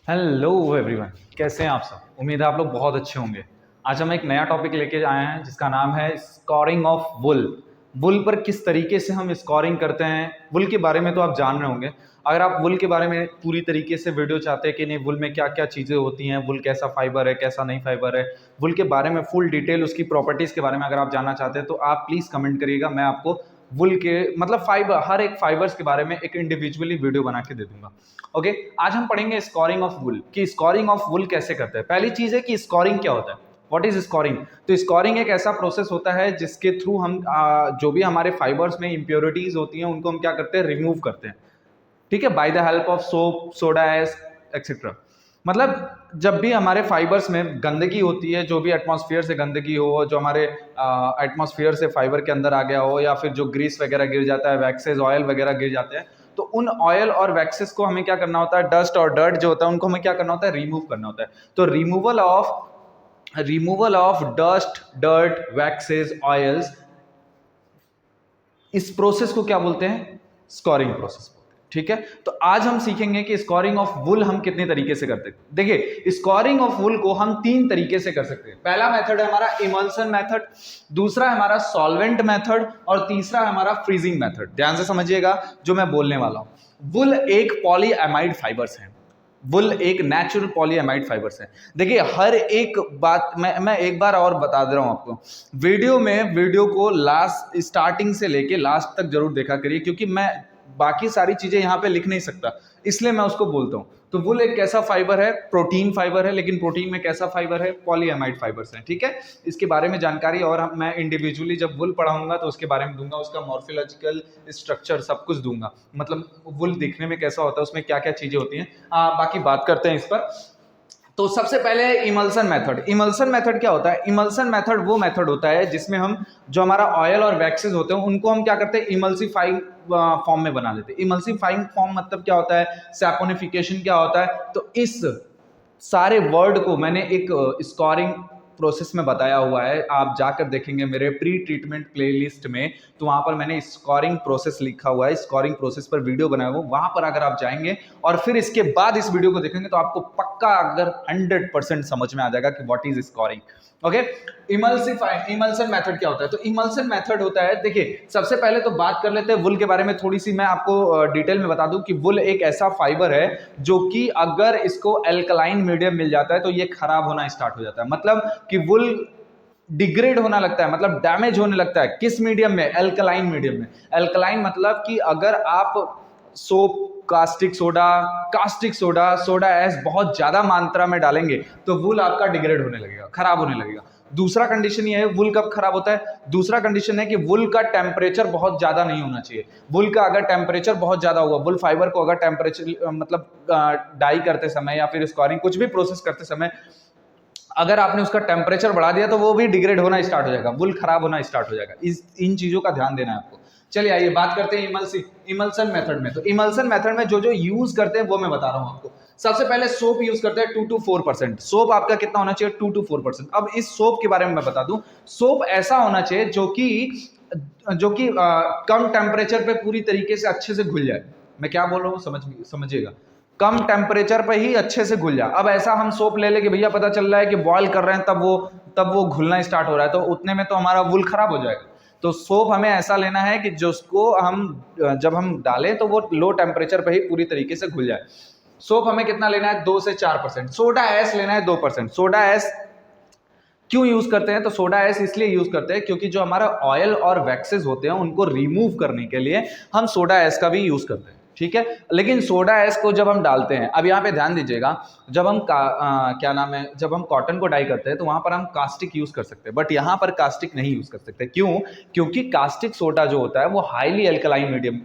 Hello everyone, कैसे हैं आप सब। उम्मीद है आप लोग बहुत अच्छे होंगे। आज हम एक नया टॉपिक लेके आए हैं जिसका नाम है स्कोरिंग ऑफ वुल। वुल पर किस तरीके से हम स्कोरिंग करते हैं, वुल के बारे में तो आप जान रहे होंगे। अगर आप वुल के बारे में पूरी तरीके से वीडियो चाहते हैं कि नहीं, वुल में क्या क्या चीज़ें होती हैं, वुल कैसा फाइबर है कैसा नहीं फाइबर है, वुल के बारे में फुल डिटेल उसकी प्रॉपर्टीज़ के बारे में अगर आप जानना चाहते हैं तो आप प्लीज़ कमेंट करिएगा। मैं आपको वुल के मतलब फाइबर, हर एक फाइबर्स के बारे में एक इंडिविजुअली वीडियो बना के दे दूंगा। ओके, आज हम पढ़ेंगे स्कोरिंग ऑफ वुल कि स्कोरिंग ऑफ वुल कैसे करते हैं। पहली चीज है कि स्कोरिंग क्या होता है, व्हाट इज स्कोरिंग। तो स्कोरिंग एक ऐसा प्रोसेस होता है जिसके थ्रू हम जो भी हमारे फाइबर्स में इम्प्योरिटीज होती हैं उनको हम क्या करते हैं, रिमूव करते हैं। ठीक है, bye the help of soap, soda S etcetera. मतलब जब भी हमारे फाइबर्स में गंदगी होती है, जो भी एटमॉस्फेयर से गंदगी हो, जो हमारे एटमॉस्फेयर से फाइबर के अंदर आ गया हो, या फिर जो ग्रीस वगैरह गिर जाता है, वैक्सेस ऑयल वगैरह गिर जाते हैं, तो उन ऑयल और वैक्सेस को हमें क्या करना होता है, डस्ट और डर्ट जो होता है उनको हमें क्या करना होता है, रिमूव करना होता है। तो removal of dust, dirt, waxes, oils, इस प्रोसेस को क्या बोलते हैं, स्कोरिंग प्रोसेस। ठीक है, तो आज हम सीखेंगे कि स्कोरिंग ऑफ वुल हम कितने तरीके से करते हैं। देखिए, स्कोरिंग ऑफ वुल को हम तीन तरीके से कर सकते हैं। पहला मेथड है हमारा इमल्सन मेथड, दूसरा है हमारा सॉल्वेंट मेथड, और तीसरा है हमारा फ्रीजिंग मेथड। ध्यान से समझिएगा जो मैं बोलने वाला हूं। वुल एक पॉलीएमाइड फाइबर्स है, वुल एक नेचुरल पॉलीएमाइड फाइबर्स है। देखिए, हर एक बात मैं एक बार और बता दे रहा हूं आपको। वीडियो को लास्ट स्टार्टिंग से लेके लास्ट तक जरूर देखा करिए, क्योंकि मैं बाकी सारी चीजें यहाँ पे लिख नहीं सकता, इसलिए मैं उसको बोलता हूँ। तो वुल एक कैसा फाइबर है, प्रोटीन फाइबर है, लेकिन प्रोटीन में कैसा फाइबर है, पॉलीएमाइड फाइबर्स है। ठीक है, इसके बारे में जानकारी और मैं इंडिविजुअली जब वुल पढ़ाऊंगा तो उसके बारे में दूंगा, उसका मॉर्फोलॉजिकल स्ट्रक्चर सब कुछ दूंगा। मतलब वुल दिखने में कैसा होता है, उसमें क्या क्या चीजें होती हैं, बाकी बात करते हैं इस पर। तो सबसे पहले इमल्सन मेथड। इमल्सन मेथड क्या होता है, इमल्सन मेथड वो मेथड होता है जिसमें हम जो हमारा ऑयल और वैक्सेस होते हैं उनको हम क्या करते हैं, इमल्सीफाइंग फॉर्म में बना देते हैं। इमल्सीफाइंग फॉर्म मतलब क्या होता है, सैपोनिफिकेशन क्या होता है। तो इस सारे वर्ड को मैंने एक स्कोरिंग प्रोसेस में बताया हुआ है, आप जाकर देखेंगे मेरे प्री ट्रीटमेंट प्लेलिस्ट में, तो वहां पर मैंने स्कोरिंग प्रोसेस लिखा हुआ है, स्कोरिंग प्रोसेस पर वीडियो बनाया हुआ, वहां पर अगर आप जाएंगे और फिर इसके बाद इस वीडियो को देखेंगे तो आपको पक्का अगर 100% समझ में आ जाएगा कि what is scoring. Okay, emulsion method क्या होता है। तो इमल्सन मेथड होता है, देखिए सबसे पहले तो बात कर लेते हैं वुल के बारे में। थोड़ी सी मैं आपको डिटेल में बता दूं कि वुल एक ऐसा फाइबर है जो कि अगर इसको एल्कलाइन मीडियम मिल जाता है तो ये खराब होना स्टार्ट हो जाता है। मतलब कि वुल डिग्रेड होना लगता है, मतलब डैमेज होने लगता है। किस मीडियम में, एल्कलाइन मीडियम में। एल्कलाइन मतलब कि अगर आप soap, caustic soda, soda S बहुत ज्यादा मात्रा में डालेंगे तो वुल आपका डिग्रेड होने लगेगा, खराब होने लगेगा। दूसरा कंडीशन ये है, वुल कब खराब होता है, दूसरा कंडीशन है कि वुल का टेम्परेचर बहुत ज्यादा नहीं होना चाहिए। वुल का अगर टेम्परेचर बहुत ज्यादा हुआ, वुल फाइबर को अगर टेम्परेचर मतलब डाई करते समय या फिर स्कोरिंग कुछ भी प्रोसेस करते समय अगर आपने उसका टेम्परेचर बढ़ा दिया तो वो भी डिग्रेड होना स्टार्ट हो जाएगा, वुल खराब होना स्टार्ट हो जाएगा। इन चीजों का ध्यान देना है आपको। चलिए आइए बात करते हैं इमल्सन मेथड में। तो इमल्सन मेथड में जो जो यूज करते हैं वो मैं बता रहा हूं आपको। सबसे पहले सोप यूज करते हैं 2 to 4%। सोप आपका कितना होना चाहिए, 2 to 4%। अब इस सोप के बारे में मैं बता दूं, सोप ऐसा होना चाहिए जो कि कम टेम्परेचर पे पूरी तरीके से अच्छे से घुल जाए। मैं क्या बोल रहा हूँ समझिएगा, कम टेम्परेचर पर ही अच्छे से घुल जाए। अब ऐसा हम सोप ले लेके भैया पता चल रहा है कि बॉयल कर रहे हैं तब वो घुलना स्टार्ट हो रहा है, तो उतने में तो हमारा वुल खराब हो जाएगा। तो सोप हमें ऐसा लेना है कि जिसको हम जब हम डालें तो वो लो टेम्परेचर पर ही पूरी तरीके से घुल जाए। सोप हमें कितना लेना है, 2 से 4%। सोडा एस लेना है 2%। सोडा एस क्यों यूज करते हैं, तो सोडा एस इसलिए यूज करते हैं क्योंकि जो हमारा ऑयल और वैक्सेस होते हैं उनको रिमूव करने के लिए हम सोडा एस का भी यूज करते हैं। ठीक है, लेकिन सोडा एस को जब हम डालते हैं, अब यहाँ पे ध्यान दीजिएगा, जब हम क्या नाम है, जब हम कॉटन को डाई करते हैं तो वहां पर हम कास्टिक यूज कर सकते हैं, बट यहाँ पर कास्टिक नहीं यूज कर सकते। क्यों, क्योंकि कास्टिक सोडा जो होता है वो हाईली एल्कलाइन मीडियम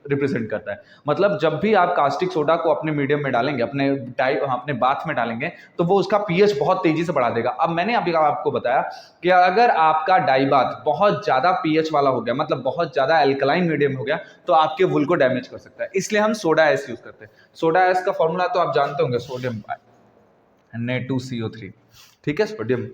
रिप्रेजेंट करता है। मतलब जब भी आप कास्टिक सोडा को अपने मीडियम में डालेंगे, अपने बाथ में डालेंगे, तो वो उसका पीएच बहुत तेजी से बढ़ा देगा। अब मैंने अभी आपको बताया कि अगर आपका डाई बाथ बहुत ज्यादा पीएच वाला हो गया, मतलब बहुत ज्यादा एल्कलाइन मीडियम हो गया, तो आपके वुल को डैमेज कर सकता है। इसलिए हम सोडा एस यूज करते हैं। सोडा एस का फॉर्मूला तो आप जानते होंगे, सोडियम Na2CO3। ठीक है, सोडियम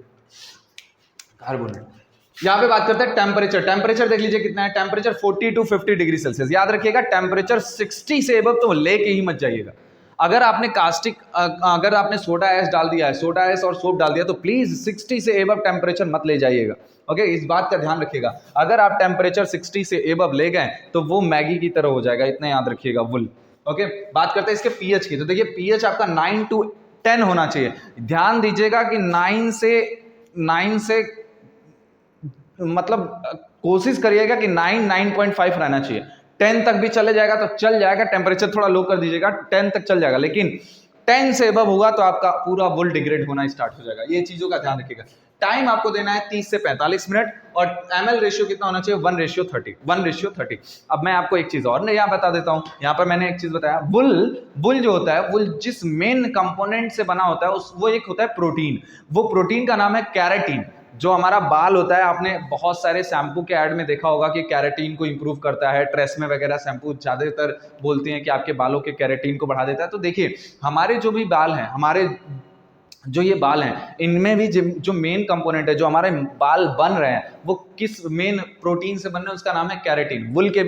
कार्बोनेट। यहाँ पे बात करते हैं टेम्परेचर। टेम्परेचर देख लीजिए कितना है, टेम्परेचर 40 to 50 डिग्री सेल्सियस। याद रखिएगा, टेम्परेचर 60 से एबव तो लेके ही मत जाइएगा। अगर आपने कास्टिक अगर आपने सोडा एस डाल दिया है, सोडा एस और सोप डाल दिया, तो प्लीज 60 से एबव टेम्परेचर मत ले जाइएगा। ओके, इस बात का ध्यान रखिएगा। अगर आप टेम्परेचर 60 से एबव ले गए तो वो मैगी की तरह हो जाएगा, इतना याद रखिएगा वुल। ओके, बात करते हैं इसके पीएच की। तो देखिए पीएच आपका 9 to 10 होना चाहिए। ध्यान दीजिएगा कि 9 से मतलब कोशिश करिएगा कि 9.5 रहना चाहिए। 10 तक भी चले जाएगा तो चल जाएगा, टेम्परेचर थोड़ा लो कर दीजिएगा, 10 तक चल जाएगा, लेकिन 10 से एबव होगा तो आपका पूरा वुल डिग्रेड होना स्टार्ट हो जाएगा। ये चीजों का ध्यान रखिएगा। टाइम आपको देना है 30 से 45 मिनट, और ml रेशियो कितना होना चाहिए? 1:30। अब मैं आपको एक चीज और यहाँ बता देता हूँ। यहाँ पर मैंने एक चीज बताया, वुल जो होता है, वुल जिस मेन कंपोनेंट से बना होता है वो एक होता है प्रोटीन। वो प्रोटीन का नाम है कैराटीन। जो हमारा बाल होता है, आपने बहुत सारे शैम्पू के ऐड में देखा होगा कि कैराटीन को इंप्रूव करता है। ट्रेसमे वगैरह शैम्पू ज्यादातर बोलते हैं कि आपके बालों के कैराटीन को बढ़ा देता है। तो देखिए हमारे जो भी बाल हैं, हमारे जो ये बाल हैं, इनमें भी जो मेन कंपोनेंट है, जो हमारे बाल बन रहे हैं, वो किस मेन प्रोटीन से बन रहे हैं, उसका नाम है कैराटीन। वुल के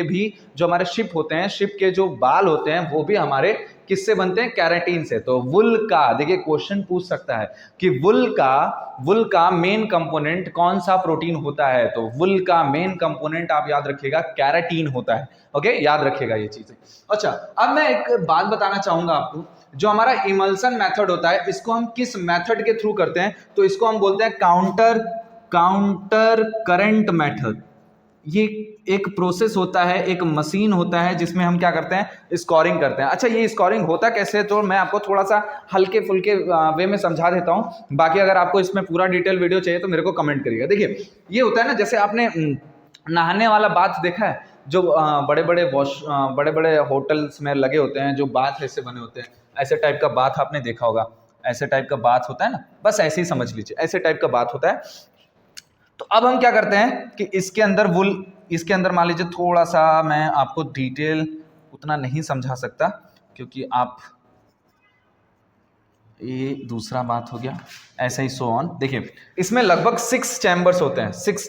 भी जो हमारे शिप होते हैं, शिप के जो बाल होते हैं, वो भी हमारे किससे बनते हैं? कैराटीन से। तो वुल का, देखिए क्वेश्चन पूछ सकता है कि वुल का मेन कंपोनेंट कौन सा प्रोटीन होता है? तो वुल का मेन कंपोनेंट आप याद रखिएगा कैराटीन होता है। ओके, याद रखिएगा ये चीजें। अच्छा, अब मैं एक बात बताना चाहूंगा आपको। जो हमारा इमल्सन मेथड होता है, इसको हम किस मेथड के थ्रू करते हैं? तो इसको हम बोलते हैं काउंटर करंट मेथड। ये एक प्रोसेस होता है, एक मशीन होता है, जिसमें हम क्या करते हैं? स्कोरिंग करते हैं। अच्छा, ये स्कोरिंग होता कैसे है? तो मैं आपको थोड़ा सा हल्के फुल्के वे में समझा देता हूँ। बाकी अगर आपको इसमें पूरा डिटेल वीडियो चाहिए तो मेरे को कमेंट करिएगा। देखिए ये होता है ना, जैसे आपने नहाने वाला बाथ देखा है, जो बड़े बड़े होटल्स में लगे होते हैं, जो बाथ ऐसे बने होते हैं, ऐसे टाइप का बाथ आपने देखा होगा। ऐसे टाइप का बाथ होता है ना, बस ऐसे ही समझ लीजिए, ऐसे टाइप का बाथ होता है। तो अब हम क्या करते हैं कि इसके अंदर मान लीजिए, थोड़ा सा मैं आपको डिटेल उतना नहीं समझा सकता, क्योंकि आप, ये दूसरा बात हो गया, ऐसे ही सो ऑन। देखिए इसमें लगभग 6 चैम्बर्स होते हैं। 6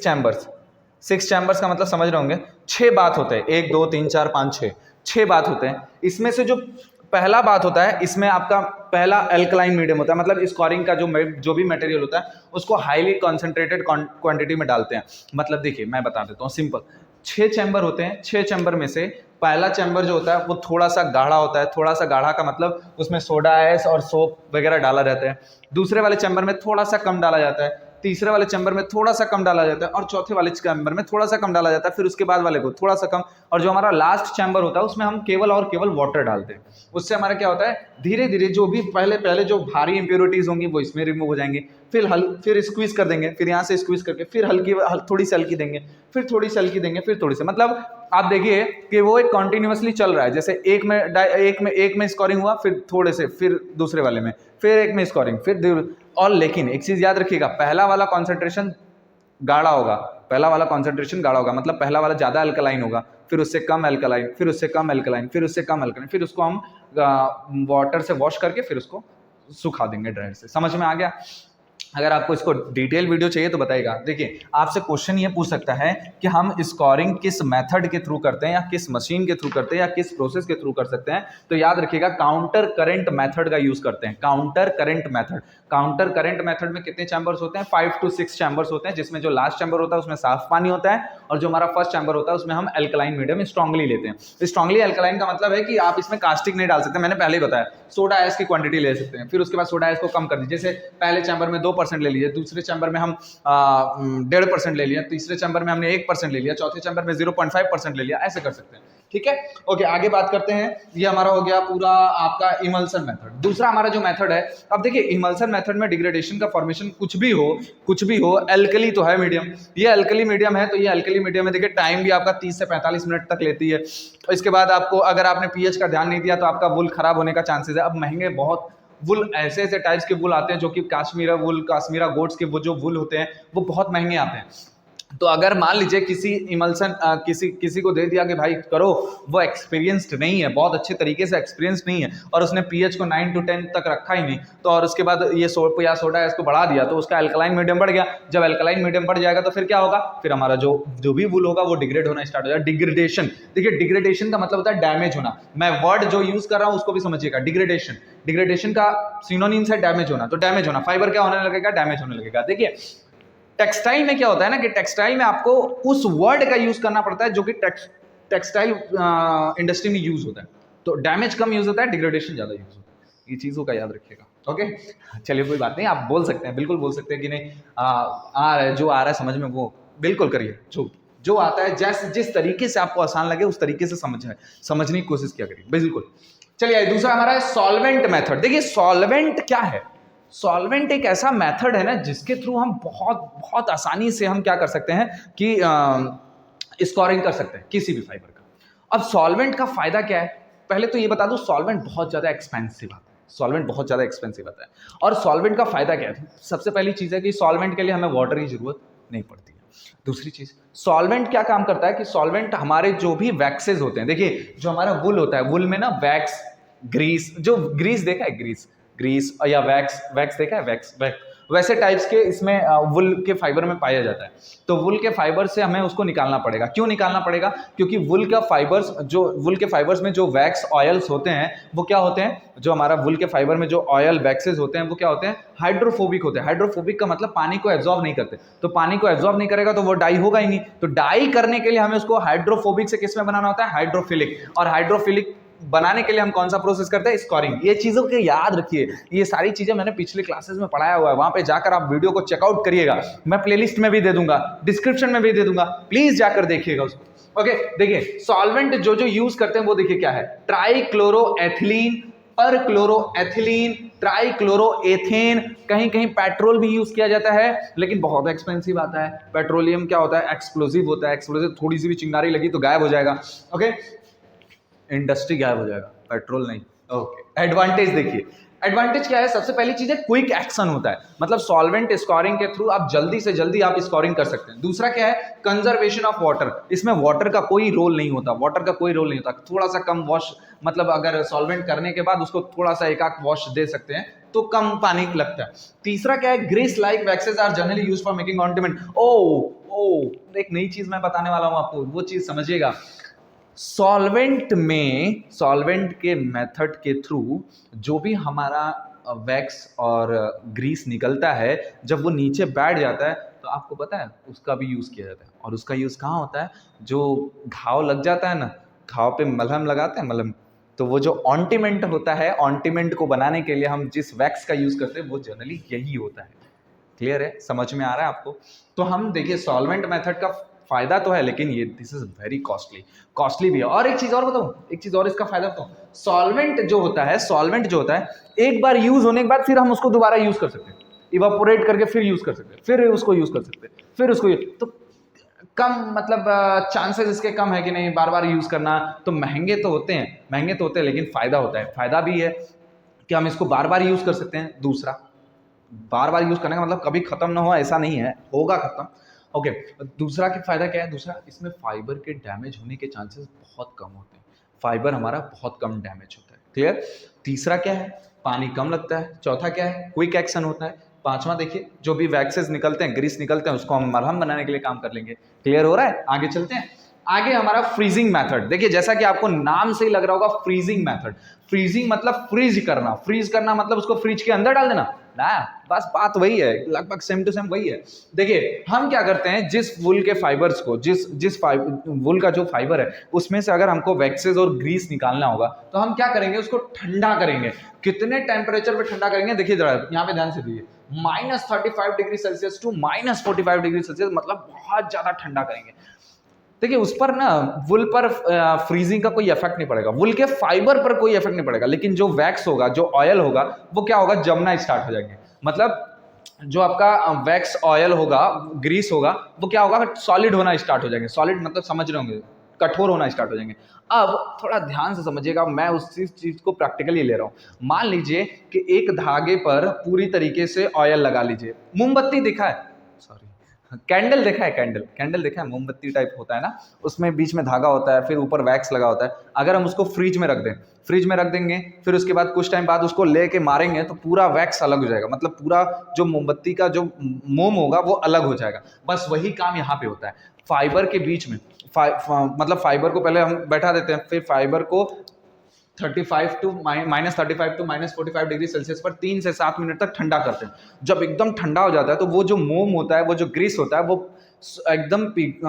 चैम्बर्स का मतलब समझ रहे होंगे, 6 बात होते हैं। 1 2 3 4 5 6 बात होते हैं। इसमें से जो पहला बात होता है, इसमें आपका पहला अल्कलाइन मीडियम होता है। मतलब स्कोरिंग का जो भी मटेरियल होता है, उसको हाईली कॉन्सेंट्रेटेड क्वांटिटी में डालते हैं। मतलब देखिए मैं बता देता हूँ सिंपल। 6 चैम्बर होते हैं। 6 चैम्बर में से पहला चैम्बर जो होता है वो थोड़ा सा गाढ़ा होता है। थोड़ा सा गाढ़ा का मतलब उसमें सोडा एस और सोप वगैरह डाला जाता है। दूसरे वाले चैम्बर में थोड़ा सा कम डाला जाता है। तीसरे वाले चैम्बर में थोड़ा सा कम डाला जाता है, और चौथे वाले चैम्बर में थोड़ा सा कम डाला जाता है। फिर उसके बाद वाले को थोड़ा सा कम, और जो हमारा लास्ट चैम्बर होता है उसमें हम केवल और केवल वाटर डालते हैं। उससे हमारा क्या होता है, धीरे धीरे जो भी पहले जो भारी इंप्योरिटीज होंगी वो इसमें रिमूव हो जाएंगी। फिर स्क्वीज कर देंगे, फिर यहाँ से स्क्वीज करके फिर थोड़ी सी हल्की देंगे, फिर थोड़ी सी हल्की देंगे, फिर थोड़ी सी। मतलब आप देखिए कि वो एक कॉन्टिन्यूसली चल रहा है। जैसे एक में स्कोरिंग हुआ, फिर थोड़े से, फिर दूसरे वाले में, फिर एक में स्कोरिंग, फिर। और लेकिन एक चीज याद रखिएगा, पहला वाला कॉन्सेंट्रेशन गाढ़ा होगा। मतलब पहला वाला ज्यादा अल्कलाइन होगा, फिर उससे कम अल्कलाइन, फिर उससे कम अल्कलाइन, फिर उससे कम अल्कलाइन, फिर उसको हम वाटर से वॉश करके फिर उसको सुखा देंगे ड्रायर से। समझ में आ गया? अगर आपको इसको डिटेल वीडियो चाहिए तो बताइएगा। देखिए आपसे क्वेश्चन ये पूछ सकता है कि हम स्कोरिंग किस मेथड के थ्रू करते हैं, या किस मशीन के थ्रू करते हैं, या किस प्रोसेस के थ्रू कर सकते हैं? तो याद रखिएगा काउंटर करंट मेथड का यूज करते हैं। काउंटर करंट मेथड में कितने चैम्बर्स होते हैं? 5 to 6 चैम्बर्स होते हैं, जिसमें जो लास्ट चैम्बर होता है उसमें साफ पानी होता है, और जो हमारा फर्स्ट चैम्बर होता है उसमें हम अल्कलाइन मीडियम स्ट्रांगली लेते हैं। स्ट्रांगली अल्कलाइन का मतलब है कि आप इसमें कास्टिक नहीं डाल सकते। मैंने पहले ही बताया, सोडा एस की क्वांटिटी ले सकते हैं, फिर उसके बाद सोडा एस को कम कर दीजिए। जैसे पहले चैम्बर में 2% ले लीजिए, दूसरे चैम्बर में हम 1.5% ले लिया, तीसरे चैम्बर में हमने 1% ले लिया, चौथे चैम्बर में 0.5% ले लिया। ऐसे कर सकते हैं, ठीक है? ओके, आगे बात करते हैं। ये हमारा हो गया पूरा आपका इमल्सन मेथड। दूसरा हमारा जो मेथड है, अब देखिए इमल्सन मेथड में डिग्रेडेशन का फॉर्मेशन कुछ भी हो, एल्कली तो है मीडियम, ये एल्कली मीडियम है। तो ये एल्कली मीडियम में देखिए टाइम भी आपका 30 से 45 मिनट तक लेती है। इसके बाद आपको, अगर आपने पीएच का ध्यान नहीं दिया तो आपका वुल खराब होने का चांसेस है। अब महंगे बहुत वुल, ऐसे टाइप्स के वुल आते हैं जो कि काश्मीरा गोट्स के वो जो वुल होते हैं वो बहुत महंगे आते हैं। तो अगर मान लीजिए किसी इमल्सन किसी को दे दिया कि भाई करो, वो एक्सपीरियंस्ड नहीं है, बहुत अच्छे तरीके से एक्सपीरियंस नहीं है, और उसने पीएच को 9 to 10 तक रखा ही नहीं, तो और उसके बाद ये सोप या सोडा है इसको बढ़ा दिया, तो उसका अल्कलाइन मीडियम बढ़ गया। जब अल्कलाइन मीडियम बढ़ जाएगा तो फिर क्या होगा, फिर हमारा जो भी वूल होगा वो डिग्रेड होना स्टार्ट हो जाएगा। डिग्रेडेशन, देखिए डिग्रेडेशन का मतलब होता है डैमेज होना। मैं वर्ड जो यूज कर रहा हूं उसको भी समझिएगा, डिग्रेडेशन। डिग्रेडेशन का सिनोनिम्स है डैमेज होना, तो डैमेज होना, फाइबर क्या होने लगेगा, डैमेज होने लगेगा। देखिए टेक्सटाइल में क्या होता है ना कि टेक्सटाइल में आपको उस वर्ड का यूज करना पड़ता है जो कि टेक्सटाइल इंडस्ट्री में यूज होता है। तो डैमेज कम यूज होता है, डिग्रेडेशन ज्यादा यूज होता है। ये चीजों का याद रखिएगा। ओके, चलिए कोई बात नहीं, आप बोल सकते हैं, बिल्कुल बोल सकते हैं कि नहीं आ रहा है, जो आ रहा है समझ में वो बिल्कुल करिए, जो आता है जैसे जिस तरीके से आपको आसान लगे उस तरीके से समझने की कोशिश किया करिए, बिल्कुल। चलिए दूसरा हमारा है सॉल्वेंट मेथड। देखिए सॉल्वेंट क्या है, सॉल्वेंट एक ऐसा मेथड है ना जिसके थ्रू हम बहुत आसानी से हम क्या कर सकते हैं कि स्कोरिंग कर सकते हैं किसी भी फाइबर का। अब सॉल्वेंट का फायदा क्या है, पहले तो ये बता दूं, सॉल्वेंट बहुत ज्यादा एक्सपेंसिव आता है, सॉल्वेंट बहुत ज्यादा एक्सपेंसिव आता है। और सॉल्वेंट का फायदा क्या है, सबसे पहली चीज है कि सॉल्वेंट के लिए हमें वाटर की जरूरत नहीं पड़ती है। दूसरी चीज, सॉल्वेंट क्या काम करता है कि सॉल्वेंट हमारे जो भी वैक्सेस होते हैं, देखिए जो हमारा वुल होता है, वुल में ना वैक्स, ग्रीस, जो ग्रीस देखा है, ग्रीस या वैक्स देखा है, वैक्स वैसे टाइप्स के इसमें वुल के फाइबर में पाया जाता है। तो वुल के फाइबर से हमें उसको निकालना पड़ेगा। क्यों निकालना पड़ेगा, क्योंकि वुल के फाइबर्स में जो वैक्स ऑयल्स होते हैं वो क्या होते हैं, जो हमारा वुल के फाइबर में जो ऑयल वैक्सेस होते हैं वो क्या होते हैं, हाइड्रोफोबिक होते हैं। हाइड्रोफोबिक का मतलब पानी को एब्जॉर्ब नहीं करते, तो पानी को एब्जॉर्ब नहीं करेगा तो वो डाई होगा ही नहीं। तो डाई करने के लिए हमें उसको हाइड्रोफोबिक से किस में बनाना होता है, हाइड्रोफिलिक। और हाइड्रोफिलिक बनाने के लिए हम कौन सा प्रोसेस करते हैं, स्कोरिंग। ये चीजों को याद रखिए, ये सारी चीजें मैंने पिछले क्लासेस में पढ़ाया हुआ है, वहां पे जाकर आप वीडियो को चेकआउट करिएगा, मैं प्लेलिस्ट में भी दे दूंगा, डिस्क्रिप्शन में भी दे दूंगा, प्लीज जाकर देखिएगा उसको। ओके, देखिए सॉल्वेंट जो यूज करते हैं वो देखिए क्या है, ट्राइक्लोरोएथिलीन, परक्लोरोएथिलीन, ट्राइक्लोरोएथेन, कहीं कहीं पेट्रोल भी यूज किया जाता है, लेकिन बहुत एक्सपेंसिव आता है। पेट्रोलियम क्या होता है, एक्सप्लोजिव होता है, एक्सप्लोजिव थोड़ी सी भी चिंगारी लगी तो गायब हो जाएगा। ओके, इंडस्ट्री गायब हो जाएगा, पेट्रोल नहीं। ओके, एडवांटेज देखिए, एडवांटेज क्या है, सबसे पहली चीज है क्विक एक्शन होता है, मतलब सॉल्वेंट स्कोरिंग के थ्रू आप जल्दी से जल्दी आप स्कोरिंग कर सकते हैं। दूसरा क्या है, कंजर्वेशन ऑफ वाटर, इसमें वाटर का कोई रोल नहीं होता, वाटर का कोई रोल नहीं होता। थोड़ा सा कम वॉश, मतलब अगर सॉल्वेंट करने के बाद उसको थोड़ा सा एक आध वॉश दे सकते हैं तो कम पानी लगता है। तीसरा क्या है, grease like waxes are generally used for making ornament. एक नई चीज मैं बताने वाला हूं आपको, वो चीज समझिएगा। सॉल्वेंट के मेथड के थ्रू जो भी हमारा वैक्स और ग्रीस निकलता है, जब वो नीचे बैठ जाता है तो आपको पता है उसका भी यूज किया जाता है। और उसका यूज कहाँ होता है, जो घाव लग जाता है ना, घाव पे मलहम लगाते हैं, मलहम, तो वो जो ऑन्टिमेंट होता है, ऑन्टिमेंट को बनाने के लिए हम जिस वैक्स का यूज करते हैं वो जनरली यही होता है। क्लियर है, समझ में आ रहा है आपको। तो हम देखिए सॉल्वेंट मेथड का फायदा तो है, लेकिन ये दिस इज वेरी कॉस्टली भी है। और एक चीज और बताऊं, एक चीज और इसका फायदा बताऊं, सॉल्वेंट जो होता है एक बार यूज होने के बाद फिर हम उसको दोबारा यूज कर सकते हैं, इवापोरेट करके फिर यूज कर सकते हैं, फिर उसको यूज कर सकते हैं, फिर उसको तो कम, मतलब चांसेस इसके कम है कि नहीं बार बार यूज करना। तो महंगे तो होते हैं, लेकिन फायदा होता है, फायदा भी है कि हम इसको बार बार यूज कर सकते हैं। दूसरा, बार बार यूज करने का मतलब कभी खत्म ना हो ऐसा नहीं है, होगा खत्म। ओके, दूसरा क्या फायदा क्या है, दूसरा इसमें फाइबर के डैमेज होने के चांसेस बहुत कम होते हैं, फाइबर हमारा बहुत कम डैमेज होता है। क्लियर। तीसरा क्या है, पानी कम लगता है। चौथा क्या है, क्विक एक्शन होता है। पांचवा देखिए, जो भी वैक्सेस निकलते हैं, ग्रीस निकलते हैं, उसको हम मरहम बनाने के लिए काम कर लेंगे। क्लियर हो रहा है, आगे चलते हैं। आगे हमारा फ्रीजिंग मेथड, देखिए जैसा कि आपको नाम से ही लग रहा होगा, फ्रीजिंग मेथड। फ्रीजिंग मतलब फ्रीज करना मतलब उसको फ्रिज के अंदर डाल देना ना, बस बात वही है, लगभग सेम टू सेम वही है। देखिए हम क्या करते हैं, जिस वुल के फाइबर्स को, जिस वुल का जो फाइबर है उसमें से अगर हमको वैक्सेस और ग्रीस निकालना होगा तो हम क्या करेंगे, उसको ठंडा करेंगे। कितने टेम्परेचर पे ठंडा करेंगे, देखिए जरा यहाँ पे ध्यान से दीजिए, -35 degree Celsius to -45 degree Celsius, मतलब बहुत ज्यादा ठंडा करेंगे। देखिए उस पर ना, वुल पर फ्रीजिंग का कोई इफेक्ट नहीं पड़ेगा, वुल के फाइबर पर कोई इफेक्ट नहीं पड़ेगा, लेकिन जो वैक्स होगा, जो ऑयल होगा, वो क्या होगा, जमना स्टार्ट हो जाएंगे। मतलब जो आपका वैक्स ऑयल होगा, ग्रीस होगा, वो क्या होगा, सॉलिड होना स्टार्ट हो जाएंगे। सॉलिड मतलब समझ रहे होंगे, कठोर होना स्टार्ट हो जाएंगे। अब थोड़ा ध्यान से समझिएगा, मैं उस चीज को प्रैक्टिकली ले रहा हूं। मान लीजिए कि एक धागे पर पूरी तरीके से ऑयल लगा लीजिए, मोमबत्ती दिखा है, सॉरी कैंडल देखा है? कैंडल देखा है? मोमबत्ती टाइप होता है ना, उसमें बीच में धागा होता है, फिर ऊपर वैक्स लगा होता है। अगर हम उसको फ्रिज में रख दें, फ्रिज में रख देंगे, फिर उसके बाद कुछ टाइम बाद उसको लेके मारेंगे तो पूरा वैक्स अलग हो जाएगा, मतलब पूरा जो मोमबत्ती का जो मोम होगा वो अलग हो जाएगा। बस वही काम यहाँ पे होता है। फाइबर के बीच में मतलब फाइबर को पहले हम बैठा देते हैं, फिर फाइबर को 35 टू -35 टू -45 डिग्री सेल्सियस पर 3 से 7 मिनट तक ठंडा करते हैं। जब एकदम ठंडा हो जाता है तो वो जो मोम होता है, वो जो ग्रीस होता है, वो एकदम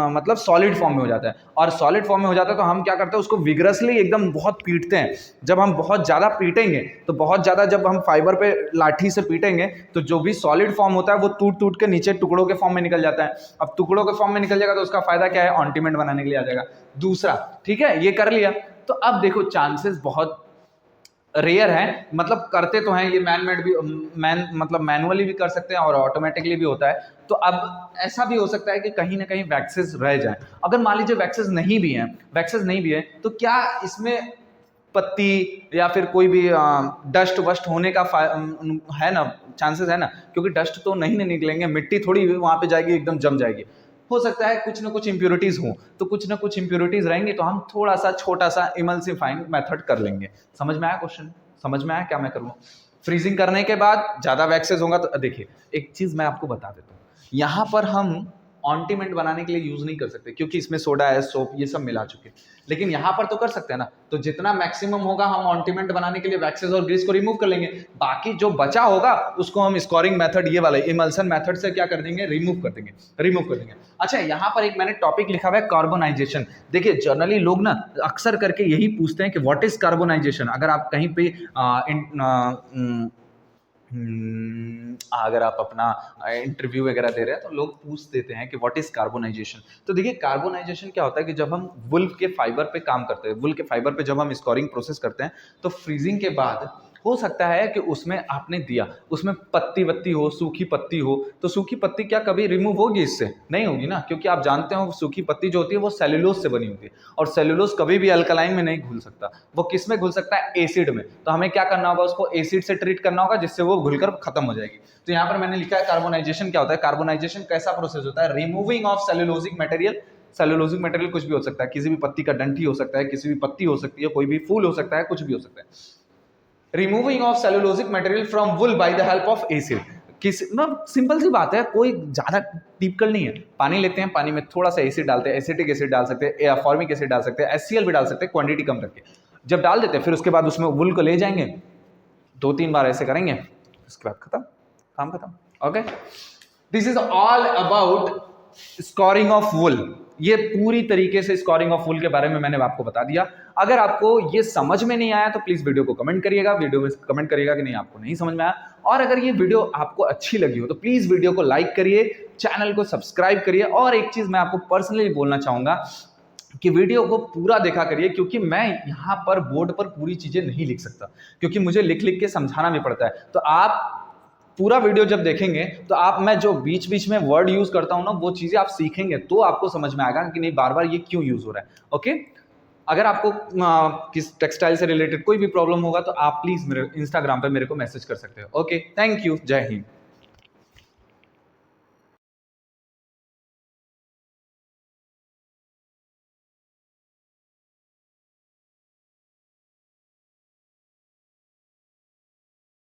मतलब सॉलिड फॉर्म में हो जाता है। और सॉलिड फॉर्म में हो जाता है तो हम क्या करते हैं, उसको विग्रसली एकदम बहुत पीटते हैं। जब हम बहुत ज़्यादा पीटेंगे तो बहुत ज़्यादा, जब हम फाइबर पे लाठी से पीटेंगे तो जो भी सॉलिड फॉर्म होता है वो टूट टूट के नीचे टुकड़ों के फॉर्म में निकल जाता है। अब टुकड़ों के फॉर्म में निकल जाएगा तो उसका फायदा क्या है? ऑर्नामेंट बनाने के लिए आ जाएगा। दूसरा, ठीक है, ये कर लिया। तो अब देखो चांसेस बहुत रेयर है, मतलब करते तो हैं ये मैनमेड भी, मतलब मैनुअली भी कर सकते हैं और ऑटोमेटिकली भी होता है। तो अब ऐसा भी हो सकता है कि कहीं ना कहीं वैक्सेस रह जाए। अगर मान लीजिए वैक्सेस नहीं भी है तो क्या इसमें पत्ती या फिर कोई भी डस्ट वस्ट होने का है ना, चांसेस है ना? क्योंकि डस्ट तो नहीं निकलेंगे, मिट्टी थोड़ी वहां पे जाएगी, एकदम जम जाएगी। हो सकता है कुछ ना कुछ इंप्योरिटीज हो, तो कुछ ना कुछ इंप्योरिटीज रहेंगी तो हम थोड़ा सा छोटा सा इमल्सिफाइंग मेथड कर लेंगे। समझ में आया क्वेश्चन? समझ में आया क्या मैं करूँ? फ्रीजिंग करने के बाद ज़्यादा वैक्सेस होगा तो देखिए एक चीज़ मैं आपको बता देता हूँ, यहाँ पर हम ऑन्टिमेंट बनाने के लिए यूज़ नहीं कर सकते क्योंकि इसमें सोडा है, सोप, ये सब मिला चुके हैं। लेकिन यहाँ पर तो कर सकते हैं ना, तो जितना मैक्सिमम होगा हम ऑन्टिमेंट बनाने के लिए वैक्सेस और ग्रीस को रिमूव कर लेंगे। बाकी जो बचा होगा उसको हम स्कोरिंग मेथड, ये वाला इमल्सन मेथड से क्या कर देंगे? रिमूव कर देंगे। अच्छा, यहाँ पर एक मैंने टॉपिक लिखा हुआ है कार्बोनाइजेशन। देखिए जनरली लोग ना अक्सर करके यही पूछते हैं कि व्हाट इज कार्बोनाइजेशन। अगर आप कहीं पे अगर आप अपना इंटरव्यू वगैरह दे रहे हैं तो लोग पूछ देते हैं कि व्हाट इज कार्बोनाइजेशन। तो देखिए कार्बोनाइजेशन क्या होता है कि जब हम वुल के फाइबर पे काम करते हैं, वुल के फाइबर पे जब हम स्कोरिंग प्रोसेस करते हैं तो फ्रीजिंग के बाद हो सकता है कि उसमें आपने दिया, उसमें पत्ती वत्ती हो, सूखी पत्ती हो, तो सूखी पत्ती क्या कभी रिमूव होगी? इससे नहीं होगी ना, क्योंकि आप जानते हो सूखी पत्ती जो होती है वो सेलुलोज से बनी होती है और सेलुलोज कभी भी अल्कलाइन में नहीं घुल सकता। वो किस में घुल सकता है? एसिड में। तो हमें क्या करना होगा? उसको एसिड से ट्रीट करना होगा जिससे वो घुलकर खत्म हो जाएगी। तो यहाँ पर मैंने लिखा है कार्बोनाइजेशन क्या होता है। कार्बोनाइजेशन कैसा प्रोसेस होता है? Removing of cellulosic material. Cellulosic material कुछ भी हो सकता है, किसी भी पत्ती का डंठी हो सकता है, किसी भी पत्ती हो सकती है, कोई भी फूल हो सकता है, कुछ भी हो सकता है। Removing of cellulosic material from wool by the help of acid. Simple सी बात है, कोई ज्यादा टिपिकल नहीं है। पानी लेते हैं, पानी में थोड़ा सा एसिड डालते हैं, एसिटिक एसिड डाल सकते हैं, फॉर्मिक एसिड डाल सकते हैं, HCl भी डाल सकते हैं, क्वांटिटी कम रख के। जब डाल देते हैं फिर उसके बाद उसमें वुल को ले जाएंगे, 2-3 बार ऐसे करेंगे, उसके बाद खत्म, काम खत्म। Okay, this is all about scoring of wool. ये पूरी तरीके से स्कोरिंग ऑफ वुल के बारे में मैंने आपको बता दिया। अगर आपको ये समझ में नहीं आया तो प्लीज वीडियो को कमेंट करिएगा, वीडियो में कमेंट करिएगा कि नहीं आपको नहीं समझ में आया। और अगर ये वीडियो आपको अच्छी लगी हो तो प्लीज वीडियो को लाइक करिए, चैनल को सब्सक्राइब करिए। और एक चीज मैं आपको पर्सनली बोलना चाहूंगा कि वीडियो को पूरा देखा करिए, क्योंकि मैं यहाँ पर बोर्ड पर पूरी चीजें नहीं लिख सकता, क्योंकि मुझे लिख लिख के समझाना भी पड़ता है। तो आप पूरा वीडियो जब देखेंगे तो आप, मैं जो बीच बीच में वर्ड यूज करता हूं ना, वो चीजें आप सीखेंगे तो आपको समझ में आएगा कि नहीं बार बार ये क्यों यूज हो रहा है। ओके, अगर आपको किस टेक्सटाइल से रिलेटेड कोई भी प्रॉब्लम होगा तो आप प्लीज मेरे इंस्टाग्राम पे मेरे को मैसेज कर सकते हो। ओके, थैंक यू, जय हिंद।